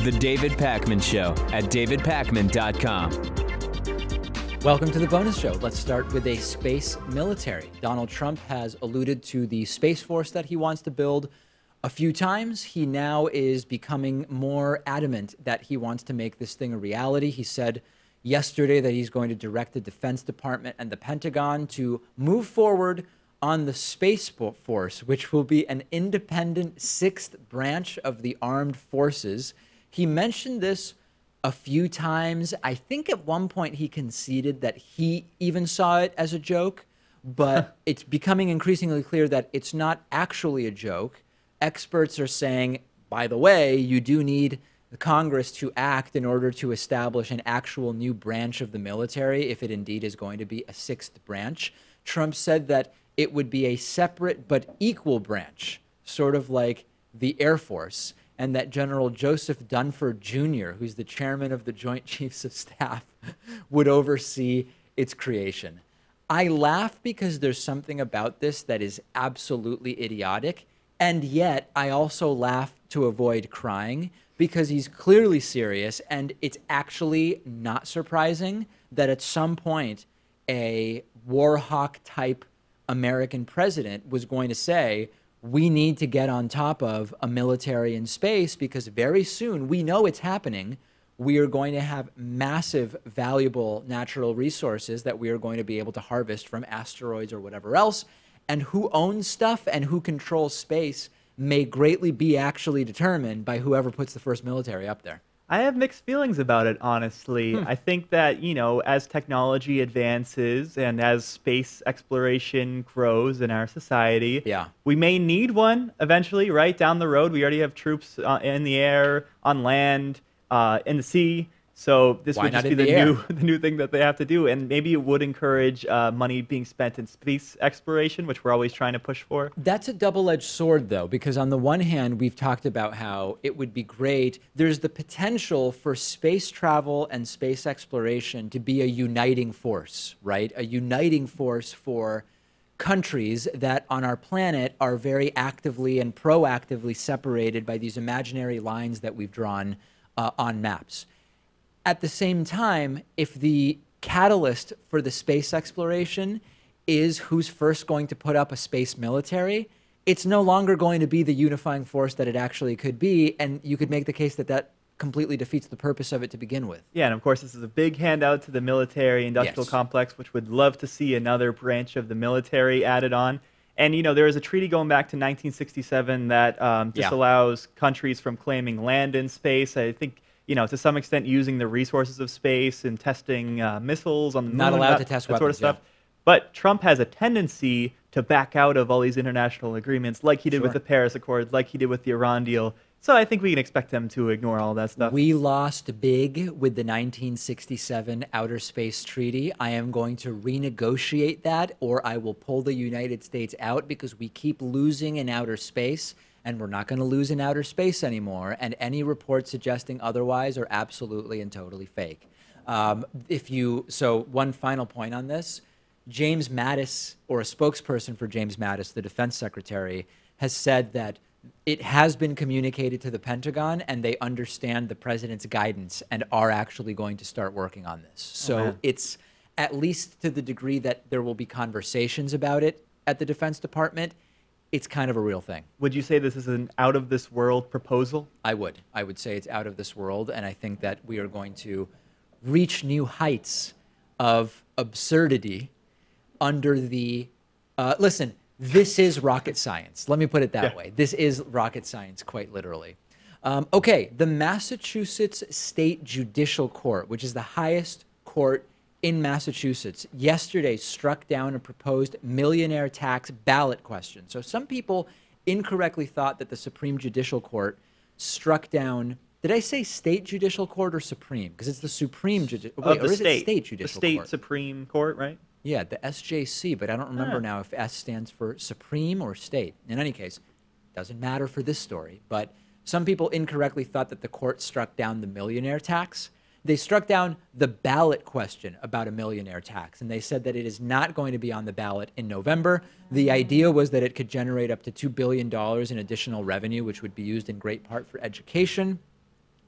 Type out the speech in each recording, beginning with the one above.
The David Pakman Show at davidpakman.com. Welcome to the bonus show. Let's start with a space military. Donald Trump has alluded to the Space Force that he wants to build a few times. He now is becoming more adamant that he wants to make this thing a reality. He said yesterday that he's going to direct the Defense Department and the Pentagon to move forward on the Space Force, which will be an independent sixth branch of the armed forces. He mentioned this a few times. I think at one point he conceded that he even saw it as a joke, but it's becoming increasingly clear that it's not actually a joke. Experts are saying, by the way, you do need the Congress to act in order to establish an actual new branch of the military, if it indeed is going to be a sixth branch. Trump said that it would be a separate but equal branch, sort of like the Air Force, and that General Joseph Dunford Jr., who's the chairman of the Joint Chiefs of Staff, would oversee its creation. I laugh because there's something about this that is absolutely idiotic, and yet I also laugh to avoid crying because he's clearly serious, and it's actually not surprising that at some point a war hawk type American president was going to say, we need to get on top of a military in space because very soon, we know it's happening, we are going to have massive, valuable natural resources that we are going to be able to harvest from asteroids or whatever else. And who owns stuff and who controls space may greatly be actually determined by whoever puts the first military up there. I have mixed feelings about it, honestly. I think that, as technology advances and as space exploration grows in our society, we may need one eventually, right? Down the road, we already have troops in the air, on land, in the sea. So this would just be the new thing that they have to do. And maybe it would encourage money being spent in space exploration, which we're always trying to push for. That's a double-edged sword, though, because on the one hand, we've talked about how it would be great. There's the potential for space travel and space exploration to be a uniting force, right? A uniting force for countries that on our planet are very actively and proactively separated by these imaginary lines that we've drawn on maps. At the same time, if the catalyst for the space exploration is who's first going to put up a space military, it's no longer going to be the unifying force that it actually could be. And you could make the case that that completely defeats the purpose of it to begin with. Yeah, and of course, this is a big handout to the military-industrial complex, which would love to see another branch of the military added on. And, there is a treaty going back to 1967 that disallows countries from claiming land in space. I think, to some extent using the resources of space and testing missiles on the moon. Not allowed to test that weapons, sort of stuff. But Trump has a tendency to back out of all these international agreements, like he did with the Paris Accord, like he did with the Iran deal. So I think we can expect him to ignore all that stuff. We lost big with the 1967 Outer Space Treaty. I am going to renegotiate that, or I will pull the United States out because we keep losing in outer space. And we're not going to lose in outer space anymore. And any reports suggesting otherwise are absolutely and totally fake. So one final point on this, James Mattis, or a spokesperson for James Mattis, the defense secretary, has said that it has been communicated to the Pentagon and they understand the president's guidance and are actually going to start working on this. So it's at least to the degree that there will be conversations about it at the Defense Department. It's kind of a real thing. Would you say this is an out-of-this-world proposal? I would. I would say it's out of this world, and I think that we are going to reach new heights of absurdity under the... listen, this is rocket science. Let me put it that way. This is rocket science, quite literally. Okay, the Massachusetts State Judicial Court, which is the highest court in Massachusetts, yesterday struck down a proposed millionaire tax ballot question. So some people incorrectly thought that the Supreme Judicial Court struck down, did I say State Judicial Court or Supreme? Because it's the Supreme Judicial Court. Or is it State Judicial Court? The Court. State Supreme Court, right? Yeah, the SJC, but I don't remember now if S stands for Supreme or State. In any case, doesn't matter for this story, but some people incorrectly thought that the court struck down the millionaire tax. They struck down the ballot question about a millionaire tax, and they said that it is not going to be on the ballot in November. The idea was that it could generate up to $2 billion in additional revenue, which would be used in great part for education.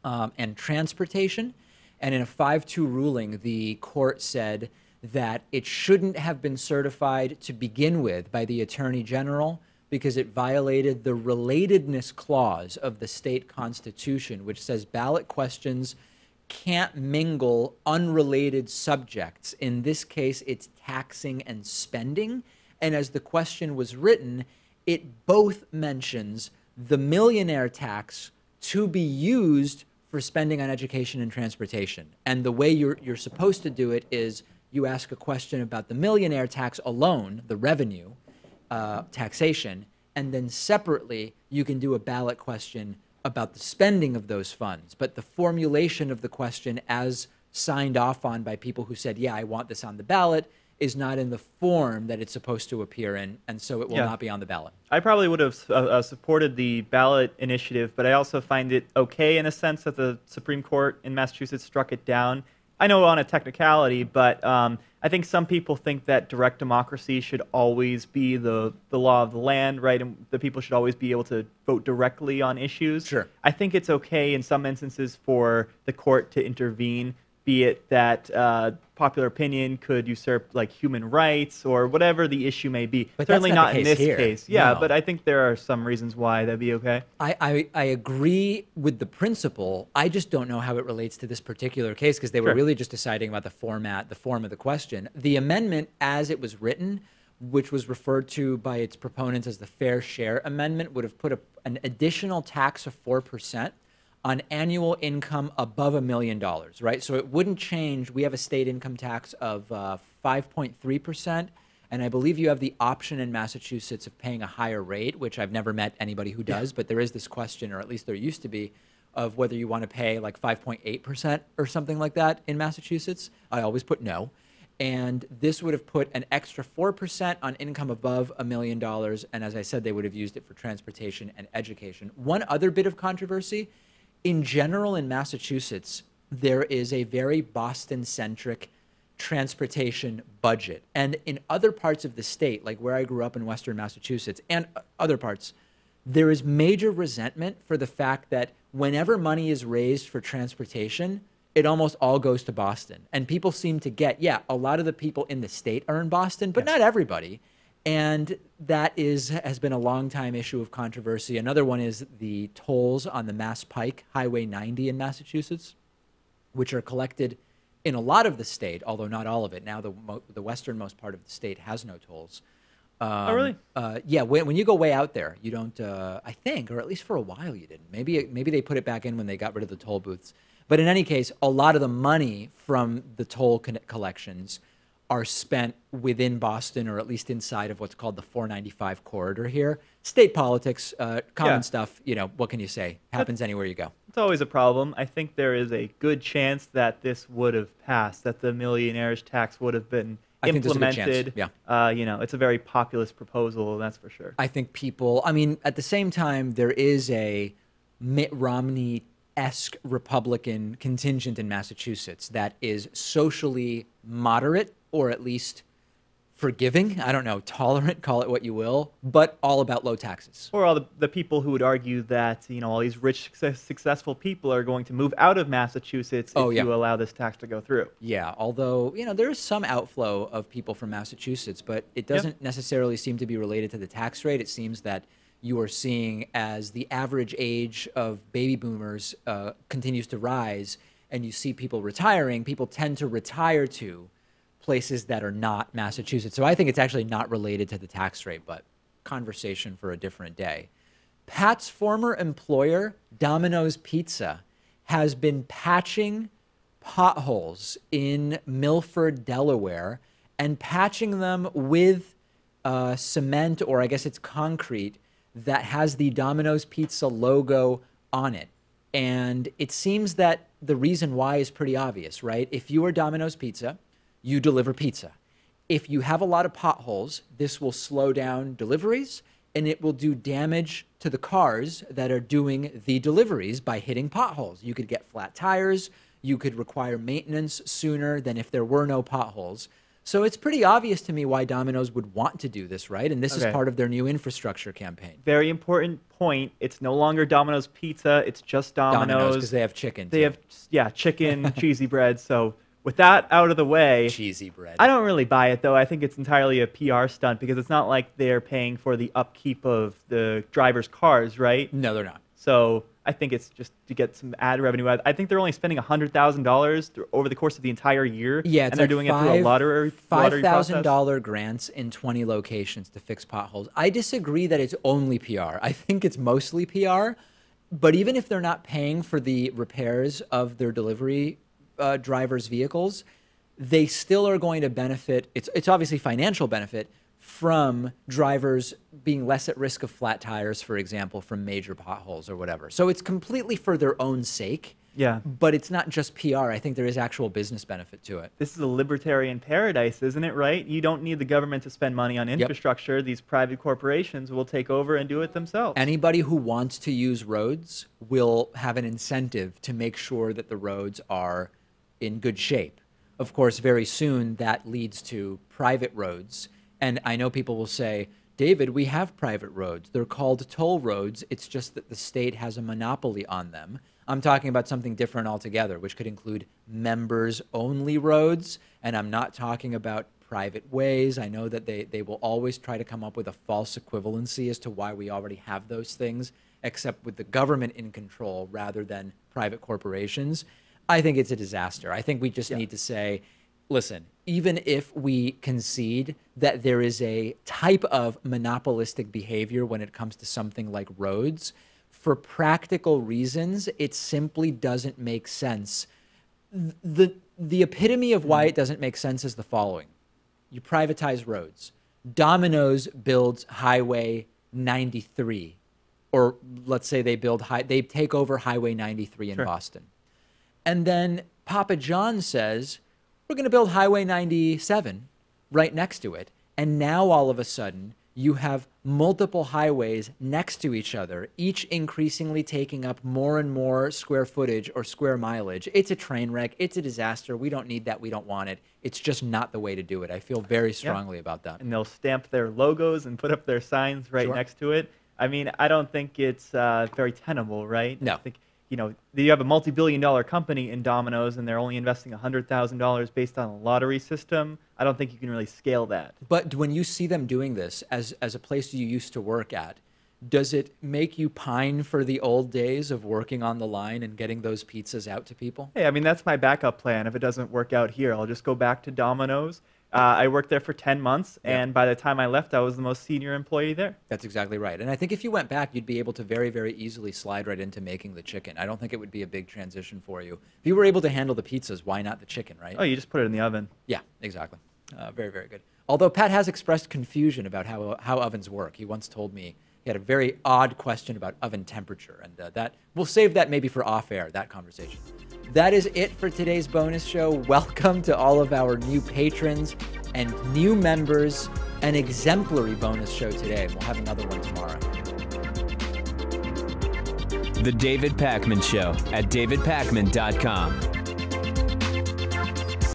and transportation. And in a 5-2 ruling, the court said that it shouldn't have been certified to begin with by the Attorney General because it violated the relatedness clause of the state constitution, which says ballot questions can't mingle unrelated subjects. In this case, it's taxing and spending. And as the question was written, it both mentions the millionaire tax to be used for spending on education and transportation. And the way you're supposed to do it is you ask a question about the millionaire tax alone, the revenue, taxation, and then separately you can do a ballot question about the spending of those funds. But the formulation of the question as signed off on by people who said, yeah, I want this on the ballot, is not in the form that it's supposed to appear in, and so it will not be on the ballot. I probably would have supported the ballot initiative, but I also find it okay in a sense that the Supreme Court in Massachusetts struck it down. I know on a technicality, but I think some people think that direct democracy should always be the law of the land, right? And the people should always be able to vote directly on issues. Sure. I think it's okay in some instances for the court to intervene, be it that popular opinion could usurp like human rights or whatever the issue may be. But certainly that's not in this here. case. Yeah, No. but I think there are some reasons why that'd be okay. I agree with the principle. I just don't know how it relates to this particular case because they were really just deciding about the form of the question. The amendment as it was written, which was referred to by its proponents as the Fair Share Amendment, would have put an additional tax of 4% on annual income above $1 million, right? So it wouldn't change. We have a state income tax of 5.3%, and I believe you have the option in Massachusetts of paying a higher rate, which I've never met anybody who does, but there is this question, or at least there used to be, of whether you want to pay like 5.8% or something like that in Massachusetts. I always put no. And this would have put an extra 4% on income above $1 million, and as I said, they would have used it for transportation and education. One other bit of controversy, in general, in Massachusetts, there is a very Boston-centric transportation budget. And in other parts of the state, like where I grew up in Western Massachusetts and other parts, there is major resentment for the fact that whenever money is raised for transportation, it almost all goes to Boston. And people seem to get, yeah, a lot of the people in the state are in Boston, but not everybody. And that has been a long time issue of controversy. Another one is the tolls on the Mass Pike, Highway 90 in Massachusetts, which are collected in a lot of the state, although not all of it. Now the westernmost part of the state has no tolls. Oh, really? Yeah, when you go way out there, you don't, I think, or at least for a while you didn't. Maybe they put it back in when they got rid of the toll booths. But in any case, a lot of the money from the toll collections are spent within Boston, or at least inside of what's called the 495 corridor here. State politics, common stuff, you know, what can you say? Happens anywhere you go. It's always a problem. I think there is a good chance that this would have passed, that the millionaire's tax would have been implemented. Yeah. You know, it's a very populist proposal, that's for sure. I think people, I mean, at the same time, there is a Mitt Romney-esque Republican contingent in Massachusetts that is socially moderate, or at least forgiving, I don't know, tolerant, call it what you will, but all about low taxes. Or all the people who would argue that, you know, all these rich, successful people are going to move out of Massachusetts if you allow this tax to go through. Yeah, although, you know, there is some outflow of people from Massachusetts, but it doesn't necessarily seem to be related to the tax rate. It seems that you are seeing as the average age of baby boomers continues to rise and you see people retiring, people tend to retire to places that are not Massachusetts. So I think it's actually not related to the tax rate, but conversation for a different day. Pat's former employer, Domino's Pizza, has been patching potholes in Milford, Delaware, and patching them with cement, or I guess it's concrete, that has the Domino's Pizza logo on it. And it seems that the reason why is pretty obvious, right? If you are Domino's Pizza, you deliver pizza. If you have a lot of potholes, this will slow down deliveries and it will do damage to the cars that are doing the deliveries by hitting potholes. You could get flat tires. You could require maintenance sooner than if there were no potholes. So it's pretty obvious to me why Domino's would want to do this, right? And this is part of their new infrastructure campaign. Very important point. It's no longer Domino's Pizza. It's just Domino's. Because they have chicken. They have, chicken, cheesy bread. So with that out of the way, cheesy bread. I don't really buy it, though. I think it's entirely a PR stunt because it's not like they're paying for the upkeep of the drivers' cars, right? No, they're not. So I think it's just to get some ad revenue. I think they're only spending $100,000 over the course of the entire year. Yeah, it's and they're doing it through a lottery $5,000 grants in 20 locations to fix potholes. I disagree that it's only PR. I think it's mostly PR. But even if they're not paying for the repairs of their delivery drivers' vehicles, they still are going to benefit. It's obviously financial benefit from drivers being less at risk of flat tires, for example, from major potholes or whatever. So it's completely for their own sake. Yeah. But it's not just PR. I think there is actual business benefit to it. This is a libertarian paradise, isn't it, right? You don't need the government to spend money on infrastructure. Yep. These private corporations will take over and do it themselves. Anybody who wants to use roads will have an incentive to make sure that the roads are in good shape. Of course, very soon that leads to private roads. And I know people will say, David, we have private roads. They're called toll roads. It's just that the state has a monopoly on them. I'm talking about something different altogether, which could include members-only roads. And I'm not talking about private ways. I know that they will always try to come up with a false equivalency as to why we already have those things, except with the government in control rather than private corporations. I think it's a disaster. I think we just need to say, listen, even if we concede that there is a type of monopolistic behavior when it comes to something like roads, for practical reasons, it simply doesn't make sense. The epitome of why it doesn't make sense is the following. You privatize roads. Domino's builds Highway 93, or let's say they take over Highway 93 in Boston. And then Papa John says, we're going to build Highway 97 right next to it. And now all of a sudden, you have multiple highways next to each other, each increasingly taking up more and more square footage or square mileage. It's a train wreck. It's a disaster. We don't need that. We don't want it. It's just not the way to do it. I feel very strongly about that. And they'll stamp their logos and put up their signs right next to it. I mean, I don't think it's very tenable, right? No. I think, you have a multi-billion-dollar company in Domino's, and they're only investing $100,000 based on a lottery system. I don't think you can really scale that. But when you see them doing this as a place you used to work at, does it make you pine for the old days of working on the line and getting those pizzas out to people? Hey, I mean, that's my backup plan. If it doesn't work out here, I'll just go back to Domino's. I worked there for 10 months, and by the time I left, I was the most senior employee there. That's exactly right. And I think if you went back, you'd be able to very, very easily slide right into making the chicken. I don't think it would be a big transition for you. If you were able to handle the pizzas, why not the chicken, right? Oh, you just put it in the oven. Yeah, exactly. Very, very good. Although Pat has expressed confusion about how ovens work. He once told me he had a very odd question about oven temperature, and that we'll save that maybe for off-air, that conversation. That is it for today's bonus show. Welcome to all of our new patrons and new members. An exemplary bonus show today. We'll have another one tomorrow. The David Pakman Show at davidpakman.com.